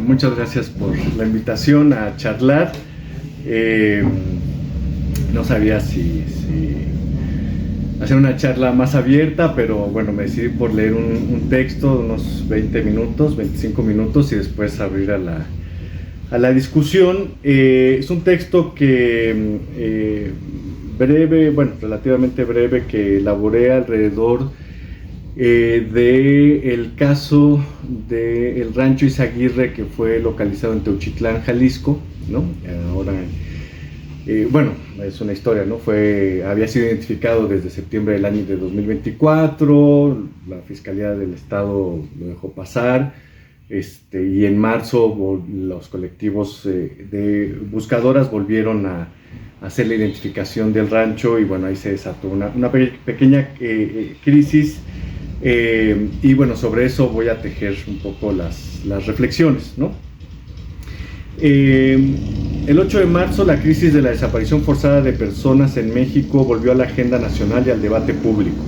Muchas gracias por la invitación a charlar. No sabía si hacer una charla más abierta, pero bueno, me decidí por leer un texto de unos 20 minutos, 25 minutos y después abrir a la discusión. Es un texto que breve, bueno, relativamente breve, que elaboré alrededor del caso del rancho Izaguirre, que fue localizado en Teuchitlán, Jalisco, ¿no? Ahora, bueno, es una historia, ¿no? Había sido identificado desde septiembre del año de 2024, la Fiscalía del Estado lo dejó pasar, y en marzo los colectivos de buscadoras volvieron a hacer la identificación del rancho y bueno, ahí se desató una pequeña crisis. Y bueno, sobre eso voy a tejer un poco las reflexiones, ¿no? El 8 de marzo, la crisis de la desaparición forzada de personas en México volvió a la agenda nacional y al debate público.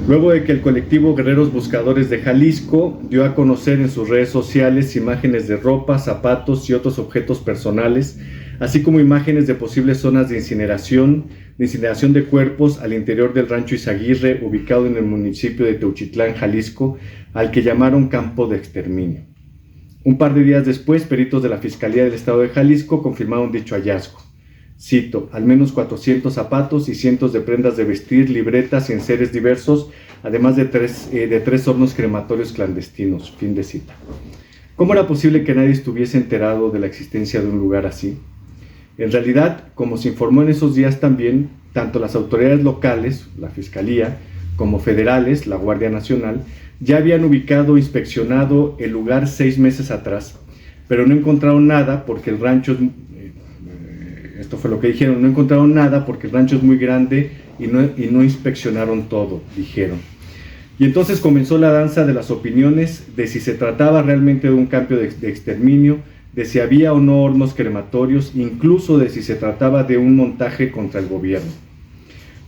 Luego de que el colectivo Guerreros Buscadores de Jalisco dio a conocer en sus redes sociales imágenes de ropa, zapatos y otros objetos personales, así como imágenes de posibles zonas de incineración de cuerpos al interior del rancho Izaguirre, ubicado en el municipio de Teuchitlán, Jalisco, al que llamaron campo de exterminio. Un par de días después, peritos de la Fiscalía del Estado de Jalisco confirmaron dicho hallazgo. Cito: al menos 400 zapatos y cientos de prendas de vestir, libretas y enseres diversos, además de tres hornos crematorios clandestinos. Fin de cita. ¿Cómo era posible que nadie estuviese enterado de la existencia de un lugar así? En realidad, como se informó en esos días también, tanto las autoridades locales, la Fiscalía, como federales, la Guardia Nacional, ya habían ubicado e inspeccionado el lugar 6 meses atrás, pero no encontraron nada porque el rancho, esto fue lo que dijeron, no encontraron nada porque el rancho es muy grande y no inspeccionaron todo, dijeron. Y entonces comenzó la danza de las opiniones de si se trataba realmente de un campo de exterminio, de si había o no hornos crematorios, incluso de si se trataba de un montaje contra el gobierno.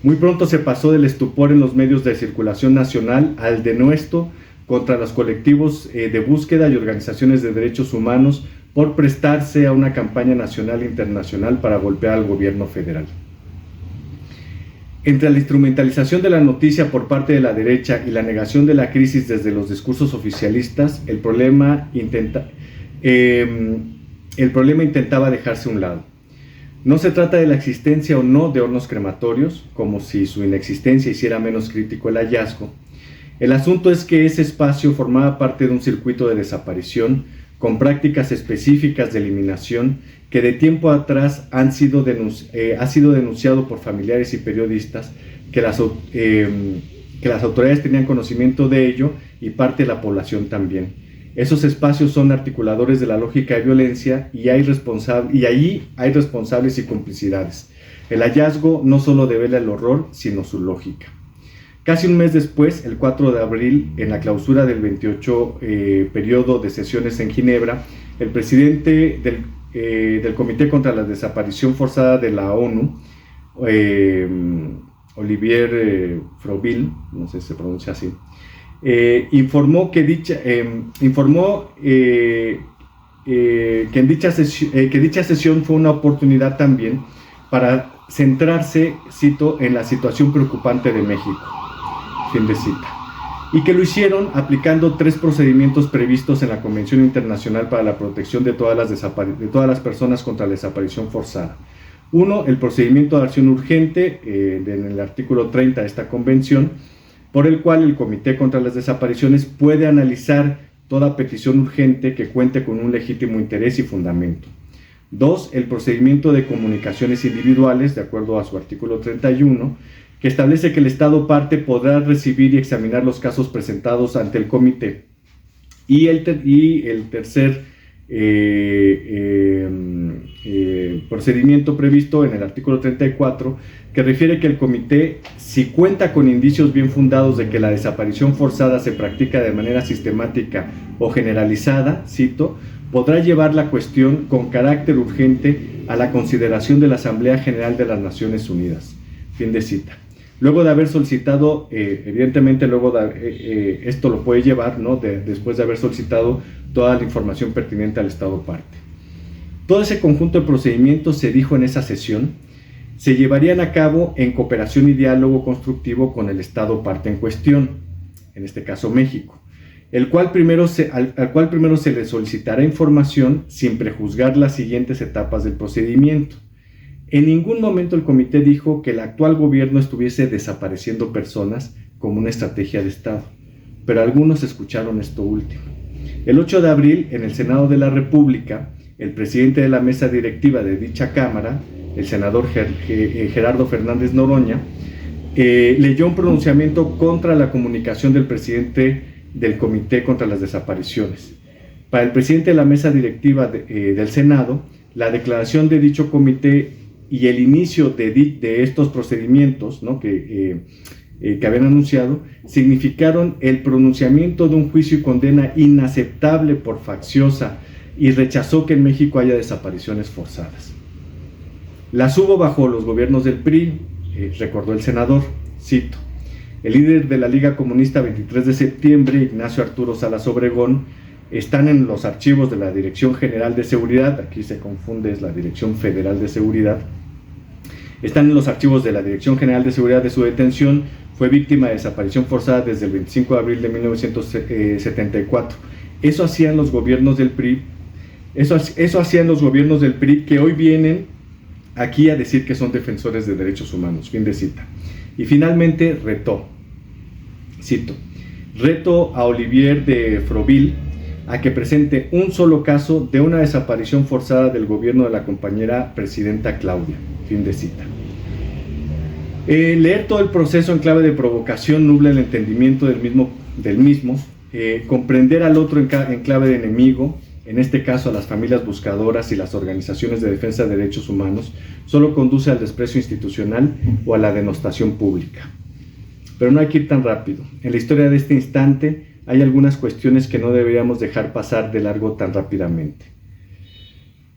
Muy pronto se pasó del estupor en los medios de circulación nacional al denuesto contra los colectivos de búsqueda y organizaciones de derechos humanos por prestarse a una campaña nacional e internacional para golpear al gobierno federal. Entre la instrumentalización de la noticia por parte de la derecha y la negación de la crisis desde los discursos oficialistas, el problema intentaba dejarse a un lado. No se trata de la existencia o no de hornos crematorios, como si su inexistencia hiciera menos crítico el hallazgo. El asunto es que ese espacio formaba parte de un circuito de desaparición con prácticas específicas de eliminación que de tiempo atrás ha sido denunciado por familiares y periodistas, que las autoridades tenían conocimiento de ello y parte de la población también. Esos espacios son articuladores de la lógica de violencia y ahí hay responsables y complicidades. El hallazgo no solo devela el horror, sino su lógica. Casi un mes después, el 4 de abril, en la clausura del 28 periodo de sesiones en Ginebra, el presidente del Comité contra la Desaparición Forzada de la ONU, Olivier Froville, no sé si se pronuncia así, informó que dicha sesión fue una oportunidad también para centrarse, cito, en la situación preocupante de México, fin de cita, y que lo hicieron aplicando 3 procedimientos previstos en la Convención Internacional para la Protección de todas las personas contra la desaparición forzada. 1, el procedimiento de acción urgente, en el artículo 30 de esta convención, por el cual el Comité contra las Desapariciones puede analizar toda petición urgente que cuente con un legítimo interés y fundamento. 2, el procedimiento de comunicaciones individuales, de acuerdo a su artículo 31, que establece que el Estado parte podrá recibir y examinar los casos presentados ante el Comité. Y el tercer procedimiento previsto en el artículo 34, que refiere que el comité, si cuenta con indicios bien fundados de que la desaparición forzada se practica de manera sistemática o generalizada, cito, podrá llevar la cuestión con carácter urgente a la consideración de la Asamblea General de las Naciones Unidas. Fin de cita. Luego de haber solicitado, evidentemente esto lo puede llevar, ¿no? Después de haber solicitado toda la información pertinente al Estado parte. Todo ese conjunto de procedimientos, se dijo en esa sesión, se llevarían a cabo en cooperación y diálogo constructivo con el Estado parte en cuestión, en este caso México, al cual primero se le solicitará información sin prejuzgar las siguientes etapas del procedimiento. En ningún momento el comité dijo que el actual gobierno estuviese desapareciendo personas como una estrategia de Estado, pero algunos escucharon esto último. El 8 de abril, en el Senado de la República, el presidente de la mesa directiva de dicha Cámara, el senador Gerardo Fernández Noroña, leyó un pronunciamiento contra la comunicación del presidente del Comité contra las Desapariciones. Para el presidente de la mesa directiva del Senado, la declaración de dicho comité y el inicio de estos procedimientos, ¿no? que habían anunciado, significaron el pronunciamiento de un juicio y condena inaceptable por facciosa, y rechazó que en México haya desapariciones forzadas. Las hubo bajo los gobiernos del PRI, recordó el senador, cito: el líder de la Liga Comunista 23 de septiembre, Ignacio Arturo Salas Obregón, están en los archivos de la Dirección General de Seguridad, aquí se confunde, es la Dirección Federal de Seguridad, están en los archivos de la Dirección General de Seguridad de su detención, fue víctima de desaparición forzada desde el 25 de abril de 1974. Eso hacían los gobiernos del PRI, eso hacían los gobiernos del PRI, que hoy vienen aquí a decir que son defensores de derechos humanos, fin de cita. Y finalmente retó, cito: reto a Olivier de Froville a que presente un solo caso de una desaparición forzada del gobierno de la compañera presidenta Claudia, fin de cita. Leer todo el proceso en clave de provocación nubla el entendimiento del mismo. Comprender al otro en clave de enemigo, en este caso a las familias buscadoras y las organizaciones de defensa de derechos humanos, solo conduce al desprecio institucional o a la denostación pública. Pero no hay que ir tan rápido. En la historia de este instante hay algunas cuestiones que no deberíamos dejar pasar de largo tan rápidamente.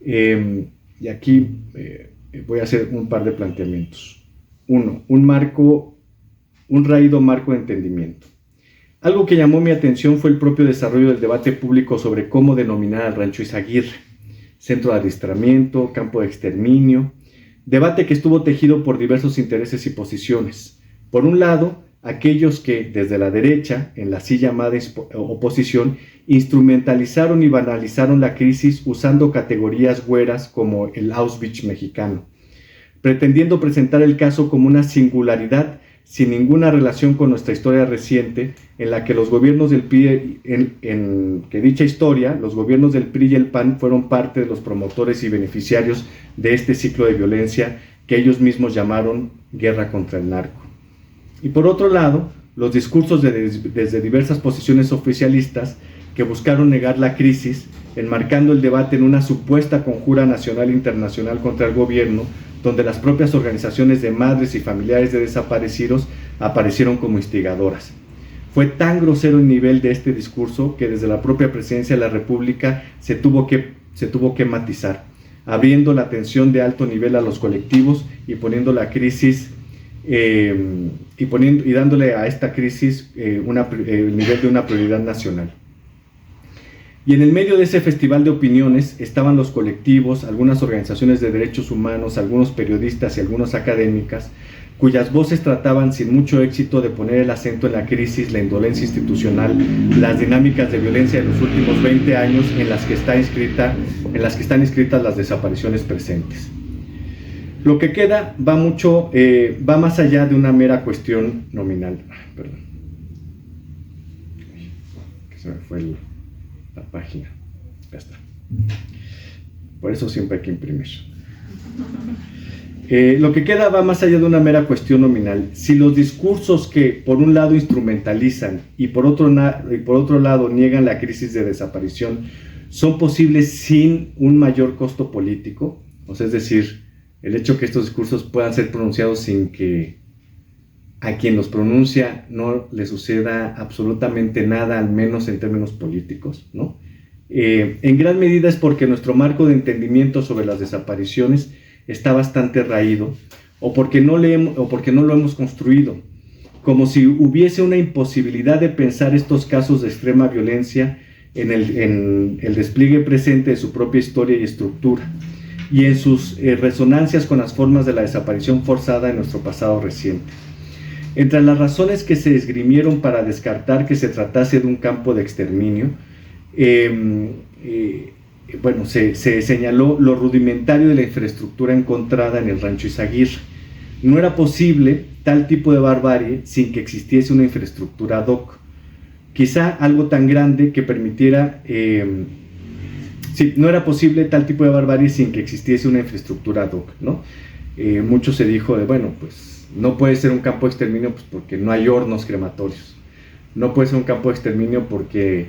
Y aquí voy a hacer un par de planteamientos. Uno, un raído marco de entendimiento. Algo que llamó mi atención fue el propio desarrollo del debate público sobre cómo denominar al Rancho Izaguirre, centro de adiestramiento, campo de exterminio, debate que estuvo tejido por diversos intereses y posiciones. Por un lado, aquellos que, desde la derecha, en la así llamada oposición, instrumentalizaron y banalizaron la crisis usando categorías güeras como el Auschwitz mexicano, pretendiendo presentar el caso como una singularidad sin ninguna relación con nuestra historia reciente, en la que los gobiernos del PRI, que dicha historia, los gobiernos del PRI y el PAN fueron parte de los promotores y beneficiarios de este ciclo de violencia que ellos mismos llamaron guerra contra el narco. Y por otro lado, los discursos desde diversas posiciones oficialistas que buscaron negar la crisis, enmarcando el debate en una supuesta conjura nacional e internacional contra el gobierno, donde las propias organizaciones de madres y familiares de desaparecidos aparecieron como instigadoras. Fue tan grosero el nivel de este discurso que desde la propia presidencia de la República se tuvo que matizar, abriendo la atención de alto nivel a los colectivos y poniendo la crisis y dándole a esta crisis el nivel de una prioridad nacional. Y en el medio de ese festival de opiniones estaban los colectivos, algunas organizaciones de derechos humanos, algunos periodistas y algunas académicas, cuyas voces trataban sin mucho éxito de poner el acento en la crisis, la indolencia institucional, las dinámicas de violencia de los últimos 20 años en las que están inscritas las desapariciones presentes. Lo que queda va más allá de una mera cuestión nominal. Perdón. Que se me fue la página. Ya está. Por eso siempre hay que imprimir. Lo que queda va más allá de una mera cuestión nominal. Si los discursos que por un lado instrumentalizan y por otro lado niegan la crisis de desaparición son posibles sin un mayor costo político, o sea, es decir, el hecho que estos discursos puedan ser pronunciados sin que a quien los pronuncia no le suceda absolutamente nada, al menos en términos políticos, ¿no? En gran medida es porque nuestro marco de entendimiento sobre las desapariciones está bastante raído, o porque no lo hemos construido, como si hubiese una imposibilidad de pensar estos casos de extrema violencia en el despliegue presente de su propia historia y estructura, y en sus resonancias con las formas de la desaparición forzada en nuestro pasado reciente. Entre las razones que se esgrimieron para descartar que se tratase de un campo de exterminio, se señaló lo rudimentario de la infraestructura encontrada en el rancho Izaguirre. No era posible tal tipo de barbarie sin que existiese una infraestructura ad hoc. Quizá algo tan grande que permitiera... no era posible tal tipo de barbarie sin que existiese una infraestructura ad hoc, ¿no? Mucho se dijo de, bueno, pues no puede ser un campo de exterminio pues, porque no hay hornos crematorios. No puede ser un campo de exterminio porque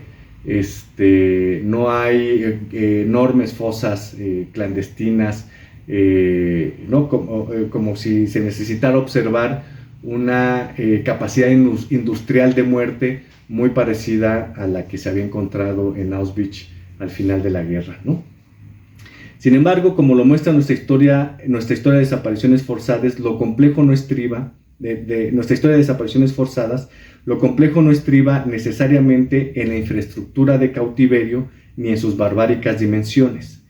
no hay enormes fosas clandestinas, ¿no? Como si se necesitara observar una capacidad industrial de muerte muy parecida a la que se había encontrado en Auschwitz al final de la guerra, ¿no? Sin embargo, como lo muestra nuestra historia de desapariciones forzadas, lo complejo no estriba necesariamente en la infraestructura de cautiverio ni en sus barbáricas dimensiones.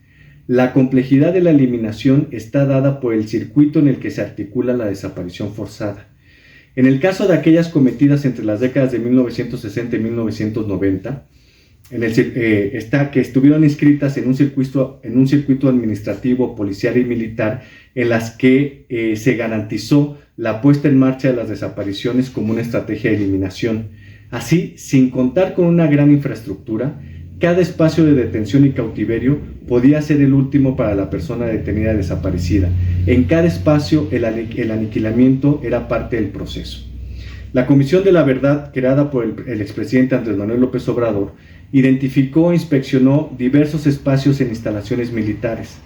La complejidad de la eliminación está dada por el circuito en el que se articula la desaparición forzada. En el caso de aquellas cometidas entre las décadas de 1960 y 1990, que estuvieron inscritas en un circuito administrativo, policial y militar, en las que se garantizó la puesta en marcha de las desapariciones como una estrategia de eliminación. Así, sin contar con una gran infraestructura, cada espacio de detención y cautiverio podía ser el último para la persona detenida desaparecida. En cada espacio el aniquilamiento era parte del proceso. La Comisión de la Verdad, creada por el expresidente Andrés Manuel López Obrador, identificó e inspeccionó diversos espacios en instalaciones militares.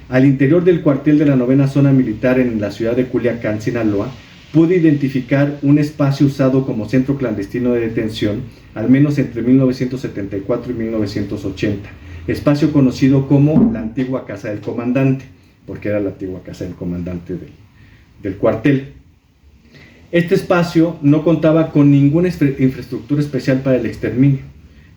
Al interior del cuartel de la 9ª Zona Militar en la ciudad de Culiacán, Sinaloa, pude identificar un espacio usado como centro clandestino de detención, al menos entre 1974 y 1980, espacio conocido como la antigua Casa del Comandante, porque era la antigua Casa del Comandante del cuartel. Este espacio no contaba con ninguna infraestructura especial para el exterminio.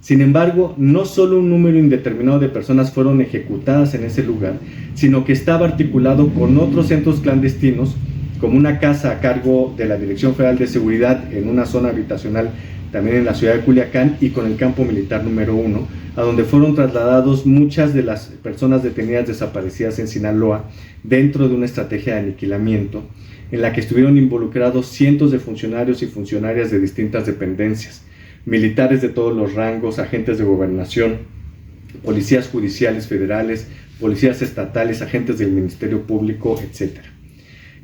Sin embargo, no solo un número indeterminado de personas fueron ejecutadas en ese lugar, sino que estaba articulado con otros centros clandestinos, como una casa a cargo de la Dirección Federal de Seguridad en una zona habitacional también en la ciudad de Culiacán, y con el campo militar número 1, a donde fueron trasladados muchas de las personas detenidas desaparecidas en Sinaloa dentro de una estrategia de aniquilamiento, en la que estuvieron involucrados cientos de funcionarios y funcionarias de distintas dependencias, militares de todos los rangos, agentes de gobernación, policías judiciales federales, policías estatales, agentes del Ministerio Público, etc.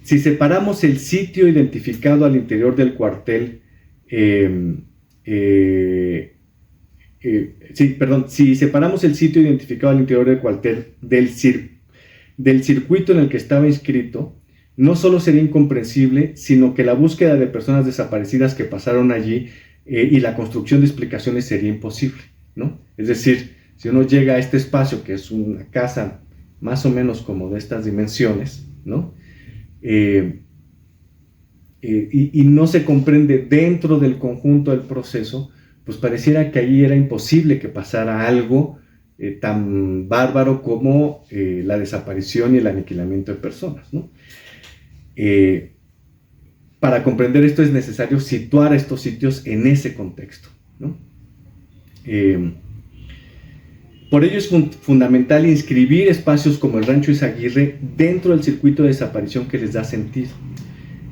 Si separamos el sitio identificado al interior del cuartel, si separamos el sitio identificado al interior del cuartel del circuito en el que estaba inscrito, no solo sería incomprensible, sino que la búsqueda de personas desaparecidas que pasaron allí y la construcción de explicaciones sería imposible, ¿no? Es decir, si uno llega a este espacio, que es una casa más o menos como de estas dimensiones, ¿no? Y no se comprende dentro del conjunto del proceso, pues pareciera que ahí era imposible que pasara algo tan bárbaro como la desaparición y el aniquilamiento de personas, ¿no? Para comprender esto es necesario situar a estos sitios en ese contexto, ¿no? Por ello es fundamental inscribir espacios como el Rancho Izaguirre dentro del circuito de desaparición que les da sentido.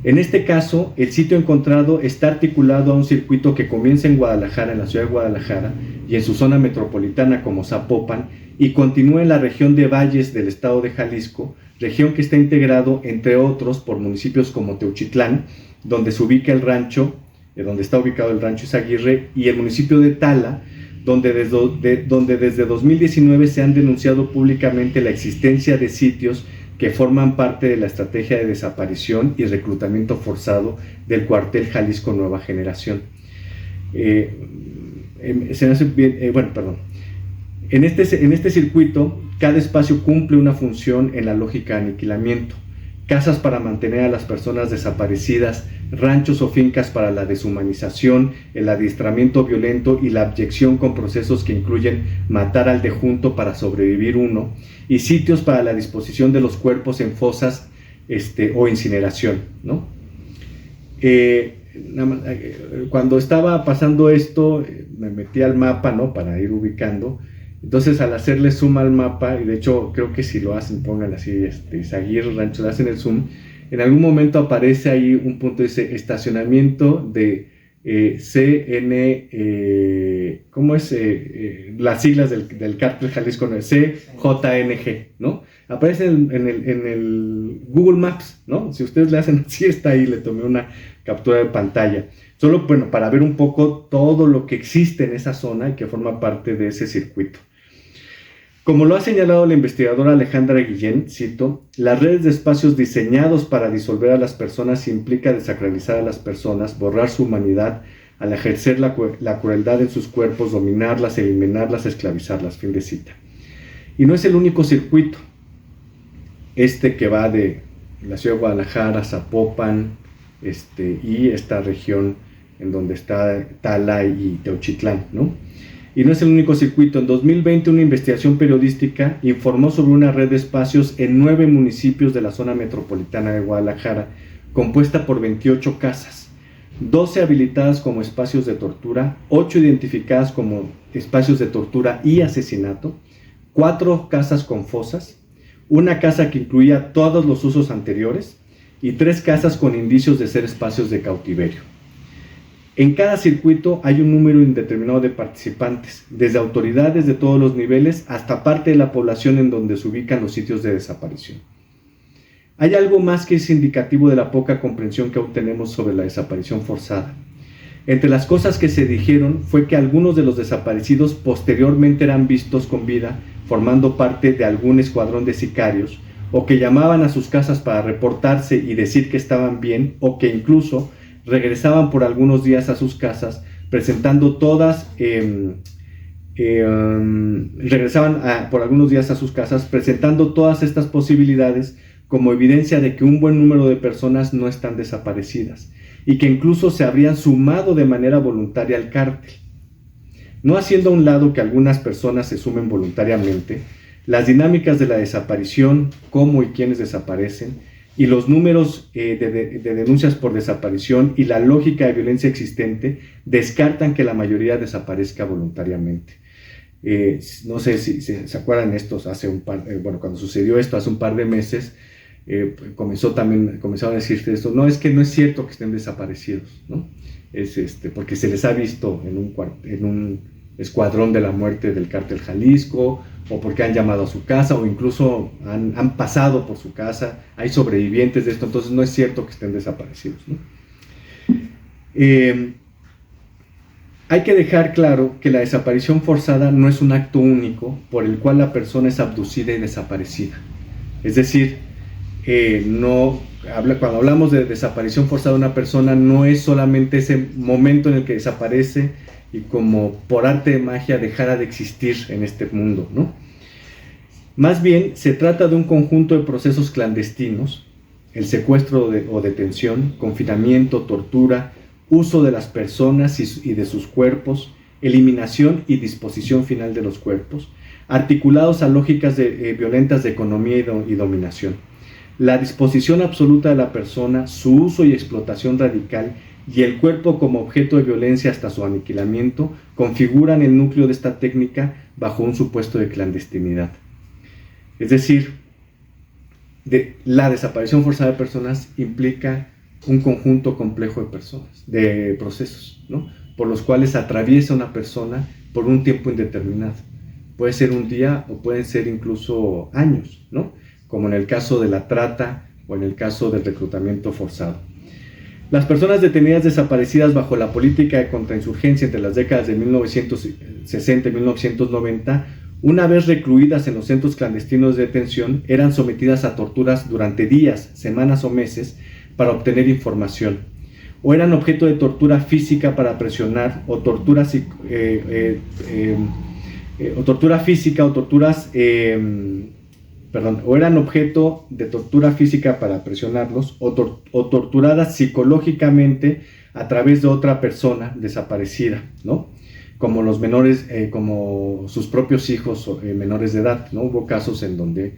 En este caso, el sitio encontrado está articulado a un circuito que comienza en Guadalajara, en la ciudad de Guadalajara, y en su zona metropolitana como Zapopan, y continúa en la región de Valles del estado de Jalisco, región que está integrado, entre otros, por municipios como Teuchitlán, donde se ubica el rancho, donde está ubicado el Rancho Izaguirre, y el municipio de Tala, donde desde 2019 se han denunciado públicamente la existencia de sitios que forman parte de la estrategia de desaparición y reclutamiento forzado del cuartel Jalisco Nueva Generación. En este circuito, cada espacio cumple una función en la lógica de aniquilamiento. casas para mantener a las personas desaparecidas, ranchos o fincas para la deshumanización, el adiestramiento violento y la abyección con procesos que incluyen matar al de junto para sobrevivir uno, y sitios para la disposición de los cuerpos en fosas o incineración, ¿no? Cuando estaba pasando esto, me metí al mapa, ¿no? Para ir ubicando. Entonces, al hacerle zoom al mapa, y de hecho creo que si lo hacen, pongan así, Izaguirre Rancho, le hacen el zoom, en algún momento aparece ahí un punto, dice estacionamiento de CN, ¿cómo es? Las siglas del Cártel Jalisco, no, CJNG, ¿no? Aparece en el Google Maps, ¿no? Si ustedes le hacen así, está ahí, le tomé una captura de pantalla. Solo, bueno, para ver un poco todo lo que existe en esa zona y que forma parte de ese circuito. Como lo ha señalado la investigadora Alejandra Guillén, cito, las redes de espacios diseñados para disolver a las personas implica desacralizar a las personas, borrar su humanidad, al ejercer la crueldad en sus cuerpos, dominarlas, eliminarlas, esclavizarlas, fin de cita. Y no es el único circuito, que va de la ciudad de Guadalajara, Zapopan, y esta región en donde está Tala y Teochitlán, ¿no? Y no es el único circuito. En 2020, una investigación periodística informó sobre una red de espacios en 9 municipios de la zona metropolitana de Guadalajara, compuesta por 28 casas, 12 habilitadas como espacios de tortura, 8 identificadas como espacios de tortura y asesinato, 4 casas con fosas, una casa que incluía todos los usos anteriores y 3 casas con indicios de ser espacios de cautiverio. En cada circuito hay un número indeterminado de participantes, desde autoridades de todos los niveles hasta parte de la población en donde se ubican los sitios de desaparición. Hay algo más que es indicativo de la poca comprensión que aún tenemos sobre la desaparición forzada. Entre las cosas que se dijeron fue que algunos de los desaparecidos posteriormente eran vistos con vida formando parte de algún escuadrón de sicarios, o que llamaban a sus casas para reportarse y decir que estaban bien, o que incluso regresaban por algunos días a sus casas presentando todas estas posibilidades como evidencia de que un buen número de personas no están desaparecidas y que incluso se habrían sumado de manera voluntaria al cártel. No haciendo a un lado que algunas personas se sumen voluntariamente, las dinámicas de la desaparición, cómo y quiénes desaparecen, y los números de denuncias por desaparición y la lógica de violencia existente descartan que la mayoría desaparezca voluntariamente. No sé si se acuerdan estos, cuando sucedió esto hace un par de meses, comenzaron a decirte esto, no, es que no es cierto que estén desaparecidos, ¿no? Porque se les ha visto en un escuadrón de la muerte del Cártel Jalisco, o porque han llamado a su casa, o incluso han pasado por su casa, hay sobrevivientes de esto, entonces no es cierto que estén desaparecidos, ¿no? Hay que dejar claro que la desaparición forzada no es un acto único por el cual la persona es abducida y desaparecida. Es decir, cuando hablamos de desaparición forzada de una persona, no es solamente ese momento en el que desaparece y como por arte de magia dejara de existir en este mundo, ¿no? Más bien, se trata de un conjunto de procesos clandestinos, el secuestro o detención, confinamiento, tortura, uso de las personas y de sus cuerpos, eliminación y disposición final de los cuerpos, articulados a lógicas violentas de economía y dominación. La disposición absoluta de la persona, su uso y explotación radical y el cuerpo como objeto de violencia hasta su aniquilamiento configuran el núcleo de esta técnica bajo un supuesto de clandestinidad. Es decir, la desaparición forzada de personas implica un conjunto complejo de personas, de procesos, ¿no? Por los cuales atraviesa una persona por un tiempo indeterminado. Puede ser un día o pueden ser incluso años, ¿no? Como en el caso de la trata o en el caso del reclutamiento forzado. Las personas detenidas desaparecidas bajo la política de contrainsurgencia entre las décadas de 1960 y 1990, una vez recluidas en los centros clandestinos de detención, eran sometidas a torturas durante días, semanas o meses para obtener información, o eran objeto de tortura física para presionar, o tortura física o torturas o eran objeto de tortura física para presionarlos, o torturadas psicológicamente a través de otra persona desaparecida, ¿no? Como los menores, como sus propios hijos menores de edad, ¿no? Hubo casos en donde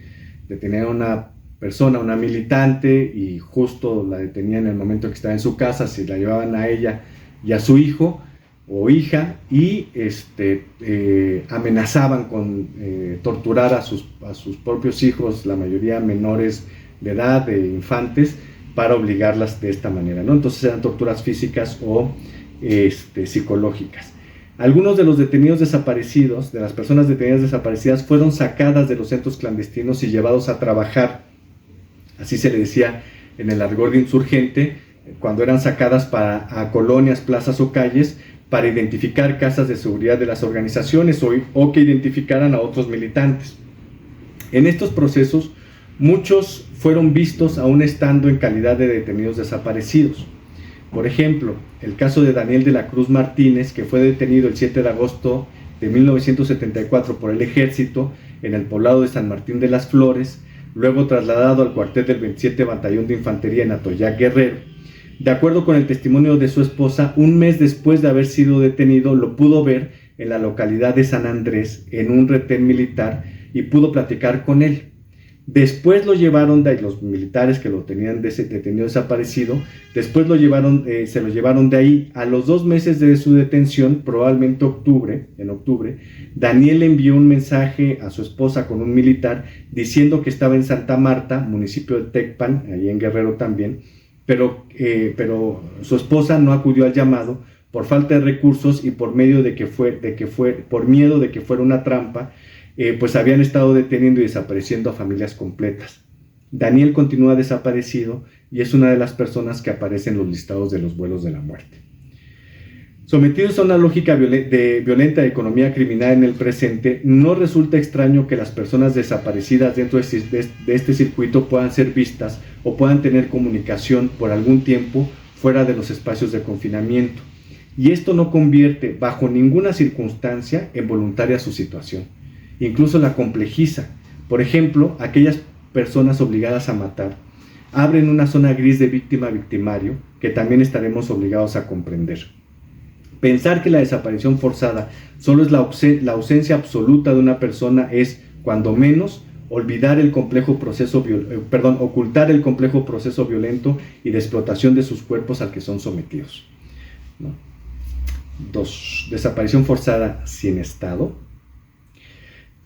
detenían a una persona, una militante, y justo la detenían en el momento que estaba en su casa, se la llevaban a ella y a su hijo o hija, y amenazaban con torturar a sus propios hijos, la mayoría menores de edad, infantes, para obligarlas de esta manera, ¿no? Entonces eran torturas físicas o psicológicas. Algunos de los detenidos desaparecidos, de las personas detenidas desaparecidas, fueron sacadas de los centros clandestinos y llevados a trabajar, así se le decía en el argot insurgente, cuando eran sacadas a colonias, plazas o calles, para identificar casas de seguridad de las organizaciones o que identificaran a otros militantes. En estos procesos, muchos fueron vistos aún estando en calidad de detenidos desaparecidos. Por ejemplo, el caso de Daniel de la Cruz Martínez, que fue detenido el 7 de agosto de 1974 por el ejército en el poblado de San Martín de las Flores, luego trasladado al cuartel del 27 Batallón de Infantería en Atoyac, Guerrero. De acuerdo con el testimonio de su esposa, un mes después de haber sido detenido, lo pudo ver en la localidad de San Andrés, en un retén militar, y pudo platicar con él. Después lo llevaron los militares que lo tenían detenido desaparecido, después se lo llevaron de ahí. A los 2 meses de su detención, probablemente en octubre, Daniel envió un mensaje a su esposa con un militar diciendo que estaba en Santa Marta, municipio de Tecpan, ahí en Guerrero también, pero su esposa no acudió al llamado por falta de recursos y por miedo de que fuera una trampa. Pues habían estado deteniendo y desapareciendo a familias completas. Daniel continúa desaparecido y es una de las personas que aparece en los listados de los vuelos de la muerte. Sometidos a una lógica violenta de economía criminal en el presente, no resulta extraño que las personas desaparecidas dentro de este circuito puedan ser vistas o puedan tener comunicación por algún tiempo fuera de los espacios de confinamiento. Y esto no convierte bajo ninguna circunstancia en voluntaria su situación. Incluso la complejiza. Por ejemplo, aquellas personas obligadas a matar abren una zona gris de víctima-victimario que también estaremos obligados a comprender. Pensar que la desaparición forzada solo es la ausencia absoluta de una persona es, cuando menos, ocultar el complejo proceso violento y de explotación de sus cuerpos al que son sometidos. 2. Desaparición forzada sin Estado.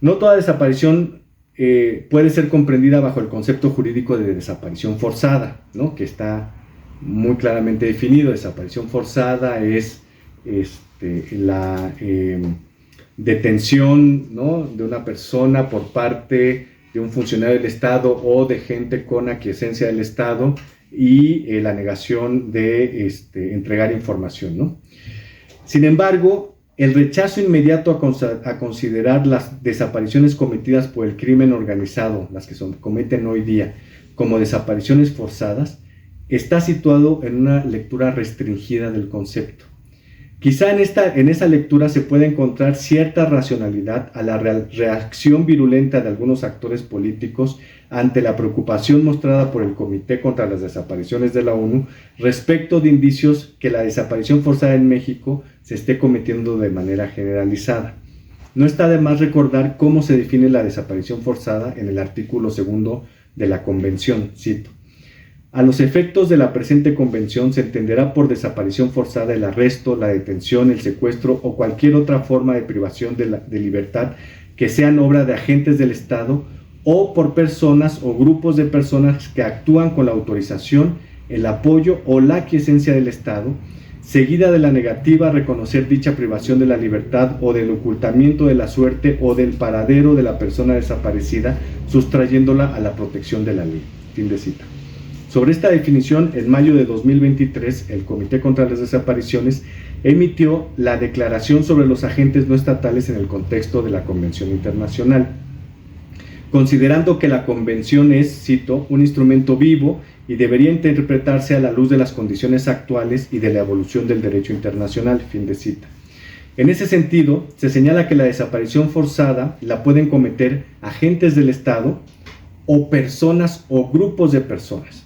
No toda desaparición puede ser comprendida bajo el concepto jurídico de desaparición forzada, ¿no? Que está muy claramente definido. Desaparición forzada es la detención, ¿no?, de una persona por parte de un funcionario del Estado o de gente con aquiescencia del Estado y la negación de entregar información, ¿no? Sin embargo, el rechazo inmediato a considerar las desapariciones cometidas por el crimen organizado, las que cometen hoy día, como desapariciones forzadas, está situado en una lectura restringida del concepto. Quizá en esa lectura se pueda encontrar cierta racionalidad a la reacción virulenta de algunos actores políticos ante la preocupación mostrada por el Comité contra las Desapariciones de la ONU respecto de indicios que la desaparición forzada en México se esté cometiendo de manera generalizada. No está de más recordar cómo se define la desaparición forzada en el artículo 2 de la Convención, cito: a los efectos de la presente convención se entenderá por desaparición forzada el arresto, la detención, el secuestro o cualquier otra forma de privación de libertad que sean obra de agentes del Estado o por personas o grupos de personas que actúan con la autorización, el apoyo o la aquiescencia del Estado, seguida de la negativa a reconocer dicha privación de la libertad o del ocultamiento de la suerte o del paradero de la persona desaparecida, sustrayéndola a la protección de la ley. Fin de cita. Sobre esta definición, en mayo de 2023, el Comité contra las Desapariciones emitió la Declaración sobre los agentes no estatales en el contexto de la Convención Internacional, considerando que la Convención es, cito, un instrumento vivo y debería interpretarse a la luz de las condiciones actuales y de la evolución del derecho internacional, fin de cita. En ese sentido, se señala que la desaparición forzada la pueden cometer agentes del Estado o personas o grupos de personas.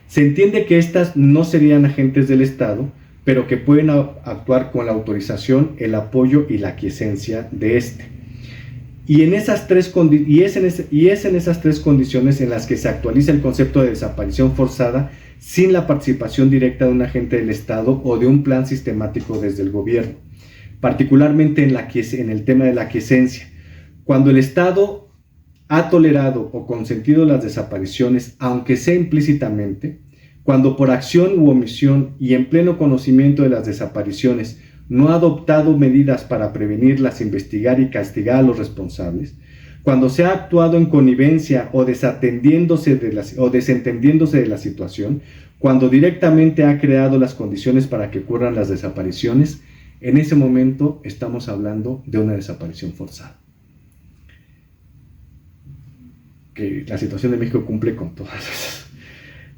Se entiende que estas no serían agentes del Estado, pero que pueden actuar con la autorización, el apoyo y la aquiescencia de este. Y es en esas tres condiciones en las que se actualiza el concepto de desaparición forzada sin la participación directa de un agente del Estado o de un plan sistemático desde el gobierno, particularmente en el tema de la aquiescencia. Cuando el Estado ha tolerado o consentido las desapariciones, aunque sea implícitamente, cuando por acción u omisión y en pleno conocimiento de las desapariciones no ha adoptado medidas para prevenirlas, investigar y castigar a los responsables, cuando se ha actuado en connivencia o desentendiéndose de la situación, cuando directamente ha creado las condiciones para que ocurran las desapariciones, en ese momento estamos hablando de una desaparición forzada. Que la situación de México cumple con todas esas.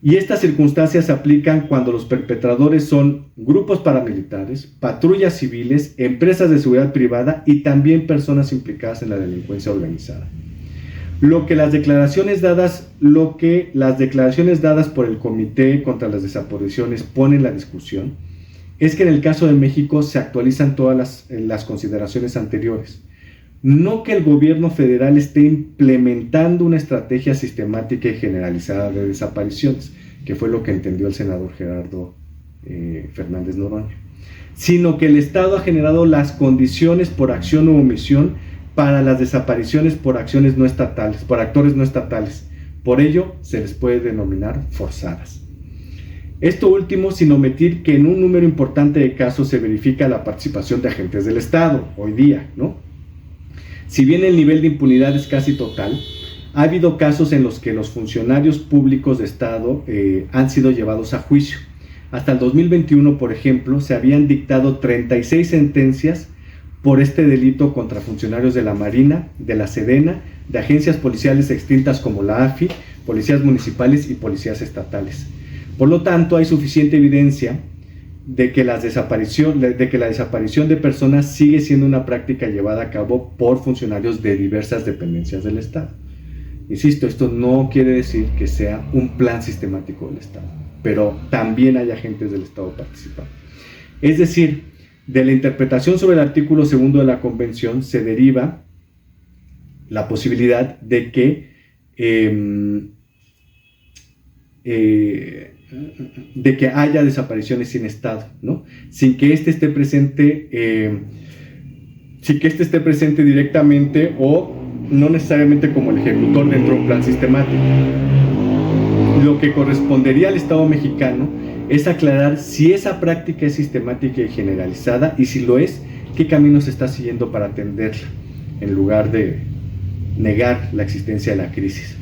Y estas circunstancias se aplican cuando los perpetradores son grupos paramilitares, patrullas civiles, empresas de seguridad privada y también personas implicadas en la delincuencia organizada. Lo que las declaraciones dadas por el Comité contra las Desapariciones ponen en la discusión es que en el caso de México se actualizan todas las consideraciones anteriores. No que el gobierno federal esté implementando una estrategia sistemática y generalizada de desapariciones, que fue lo que entendió el senador Gerardo Fernández Noroña, sino que el Estado ha generado las condiciones por acción u omisión para las desapariciones por actores no estatales. Por ello, se les puede denominar forzadas. Esto último sin omitir que en un número importante de casos se verifica la participación de agentes del Estado, hoy día, ¿no? Si bien el nivel de impunidad es casi total, ha habido casos en los que los funcionarios públicos de Estado han sido llevados a juicio. Hasta el 2021, por ejemplo, se habían dictado 36 sentencias por este delito contra funcionarios de la Marina, de la Sedena, de agencias policiales extintas como la AFI, policías municipales y policías estatales. Por lo tanto, hay suficiente evidencia de que la desaparición de personas sigue siendo una práctica llevada a cabo por funcionarios de diversas dependencias del Estado. Insisto, esto no quiere decir que sea un plan sistemático del Estado, pero también hay agentes del Estado participando. Es decir, de la interpretación sobre el artículo 2 de la Convención se deriva la posibilidad de que haya desapariciones sin Estado, ¿no? Sin que éste esté presente directamente o no necesariamente como el ejecutor dentro de un plan sistemático. Lo que correspondería al Estado mexicano es aclarar si esa práctica es sistemática y generalizada, y si lo es, qué camino se está siguiendo para atenderla, en lugar de negar la existencia de la crisis.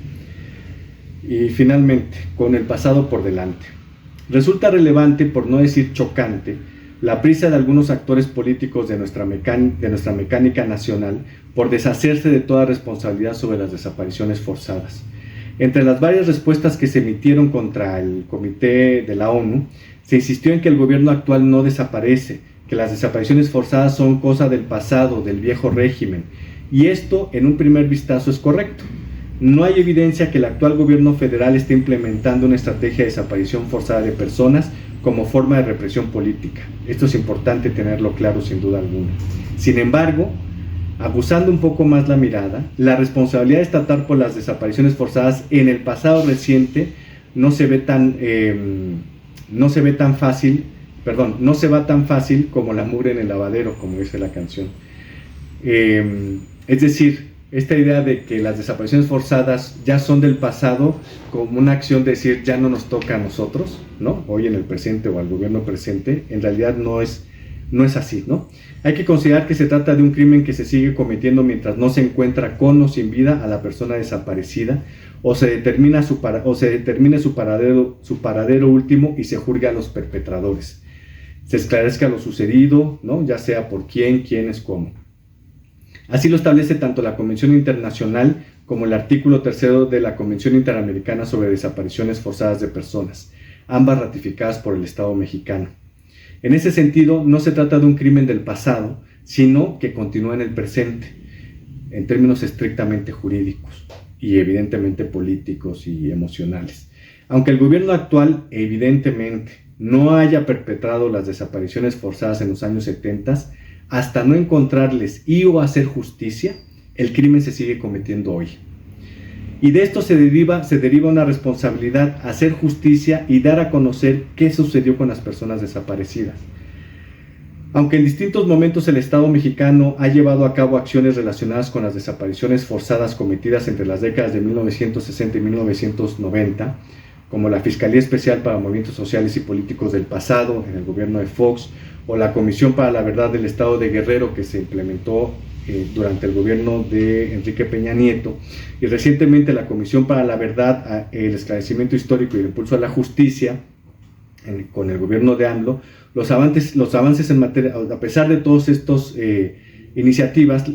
Y finalmente, con el pasado por delante. Resulta relevante, por no decir chocante, la prisa de algunos actores políticos de nuestra mecánica nacional por deshacerse de toda responsabilidad sobre las desapariciones forzadas. Entre las varias respuestas que se emitieron contra el Comité de la ONU, se insistió en que el gobierno actual no desaparece, que las desapariciones forzadas son cosa del pasado, del viejo régimen, y esto en un primer vistazo es correcto. No hay evidencia que el actual gobierno federal esté implementando una estrategia de desaparición forzada de personas como forma de represión política. Esto es importante tenerlo claro sin duda alguna. Sin embargo, abusando un poco más la mirada, la responsabilidad estatal por las desapariciones forzadas en el pasado reciente no se va tan fácil como la mugre en el lavadero, como dice la canción. Es decir, esta idea de que las desapariciones forzadas ya son del pasado, como una acción de decir ya no nos toca a nosotros, ¿no? Hoy en el presente o al gobierno presente, en realidad no es así, ¿no? Hay que considerar que se trata de un crimen que se sigue cometiendo mientras no se encuentra con o sin vida a la persona desaparecida, o se determine su paradero último y se juzgue a los perpetradores. Se esclarezca lo sucedido, ¿no? Ya sea por quién, quiénes, cómo. Así lo establece tanto la Convención Internacional como el artículo 3 de la Convención Interamericana sobre Desapariciones Forzadas de Personas, ambas ratificadas por el Estado mexicano. En ese sentido, no se trata de un crimen del pasado, sino que continúa en el presente, en términos estrictamente jurídicos. y evidentemente políticos y emocionales. Aunque el gobierno actual evidentemente no haya perpetrado las desapariciones forzadas en los años 70, hasta no encontrarles o hacer justicia, el crimen se sigue cometiendo hoy. Y de esto se deriva una responsabilidad: hacer justicia y dar a conocer qué sucedió con las personas desaparecidas. Aunque en distintos momentos el Estado mexicano ha llevado a cabo acciones relacionadas con las desapariciones forzadas cometidas entre las décadas de 1960 y 1990, como la Fiscalía Especial para Movimientos Sociales y Políticos del pasado, en el gobierno de Fox, o la Comisión para la Verdad del Estado de Guerrero, que se implementó durante el gobierno de Enrique Peña Nieto, y recientemente la Comisión para la Verdad, el Esclarecimiento Histórico y el Impulso a la Justicia, con el gobierno de AMLO, los avances en materia, a pesar de todas estas iniciativas,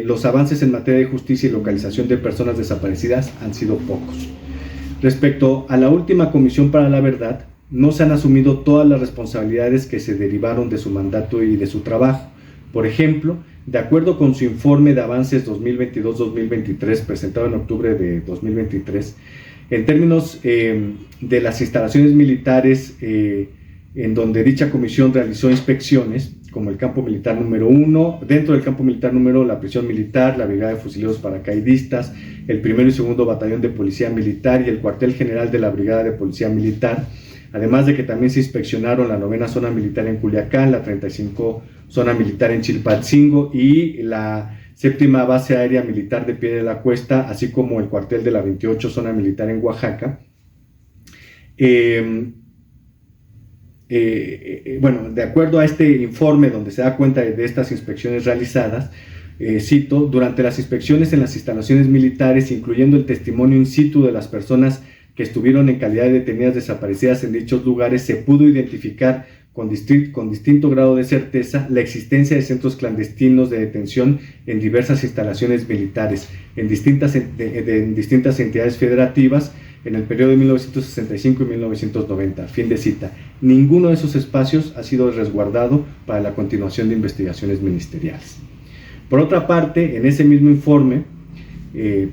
los avances en materia de justicia y localización de personas desaparecidas han sido pocos. Respecto a la última Comisión para la Verdad, no se han asumido todas las responsabilidades que se derivaron de su mandato y de su trabajo. Por ejemplo, de acuerdo con su informe de avances 2022-2023, presentado en octubre de 2023, en términos de las instalaciones militares en donde dicha comisión realizó inspecciones, como el campo militar número 1, dentro del campo militar número la prisión militar, la brigada de fusileros paracaidistas, el 1er y 2º batallón de policía militar y el cuartel general de la brigada de policía militar, además de que también se inspeccionaron la 9ª zona militar en Culiacán, la 35 zona militar en Chilpancingo y la 7ª base aérea militar de Pie de la Cuesta, así como el cuartel de la 28 zona militar en Oaxaca. Bueno, de acuerdo a este informe donde se da cuenta de estas inspecciones realizadas, cito: durante las inspecciones en las instalaciones militares, incluyendo el testimonio in situ de las personas que estuvieron en calidad de detenidas desaparecidas en dichos lugares, se pudo identificar con distinto grado de certeza la existencia de centros clandestinos de detención en diversas instalaciones militares, en distintas entidades federativas, en el periodo de 1965 y 1990. Fin de cita. Ninguno de esos espacios ha sido resguardado para la continuación de investigaciones ministeriales. Por otra parte, en ese mismo informe,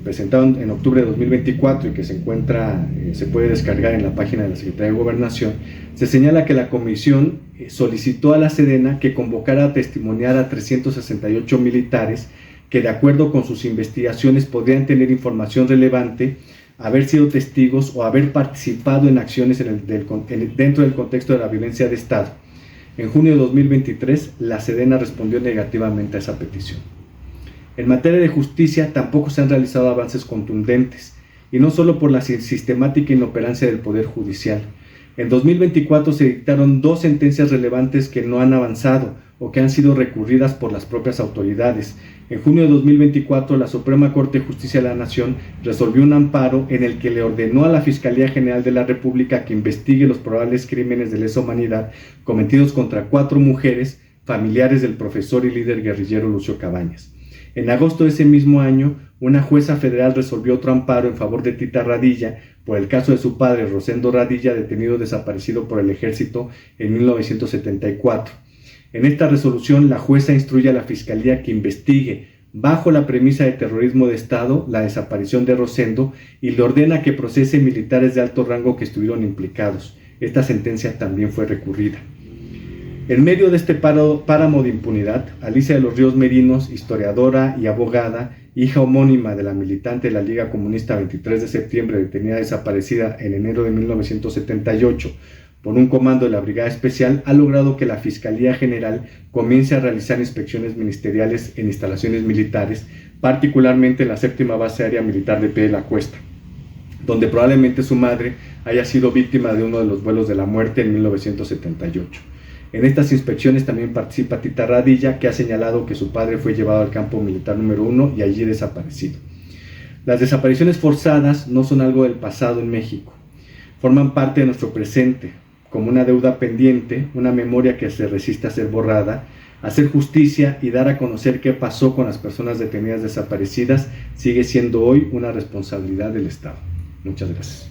presentado en octubre de 2024 y que se puede descargar en la página de la Secretaría de Gobernación, se señala que la comisión solicitó a la Sedena que convocara a testimoniar a 368 militares que, de acuerdo con sus investigaciones, podrían tener información relevante, haber sido testigos o haber participado en acciones dentro del contexto de la violencia de Estado. En junio de 2023, la Sedena respondió negativamente a esa petición. En materia de justicia tampoco se han realizado avances contundentes, y no solo por la sistemática inoperancia del Poder Judicial. En 2024 se dictaron 2 sentencias relevantes que no han avanzado o que han sido recurridas por las propias autoridades. En junio de 2024, la Suprema Corte de Justicia de la Nación resolvió un amparo en el que le ordenó a la Fiscalía General de la República que investigue los probables crímenes de lesa humanidad cometidos contra 4 mujeres, familiares del profesor y líder guerrillero Lucio Cabañas. En agosto de ese mismo año, una jueza federal resolvió otro amparo en favor de Tita Radilla por el caso de su padre, Rosendo Radilla, detenido desaparecido por el ejército en 1974. En esta resolución, la jueza instruye a la Fiscalía que investigue, bajo la premisa de terrorismo de Estado, la desaparición de Rosendo y le ordena que procese militares de alto rango que estuvieron implicados. Esta sentencia también fue recurrida. En medio de este páramo de impunidad, Alicia de los Ríos Merinos, historiadora y abogada, hija homónima de la militante de la Liga Comunista 23 de septiembre, detenida desaparecida en enero de 1978 por un comando de la Brigada Especial, ha logrado que la Fiscalía General comience a realizar inspecciones ministeriales en instalaciones militares, particularmente en la 7ª base aérea militar de Pie de la Cuesta, donde probablemente su madre haya sido víctima de uno de los vuelos de la muerte en 1978. En estas inspecciones también participa Tita Radilla, que ha señalado que su padre fue llevado al campo militar número 1 y allí desaparecido. Las desapariciones forzadas no son algo del pasado en México. Forman parte de nuestro presente, como una deuda pendiente, una memoria que se resiste a ser borrada. Hacer justicia y dar a conocer qué pasó con las personas detenidas desaparecidas sigue siendo hoy una responsabilidad del Estado. Muchas gracias.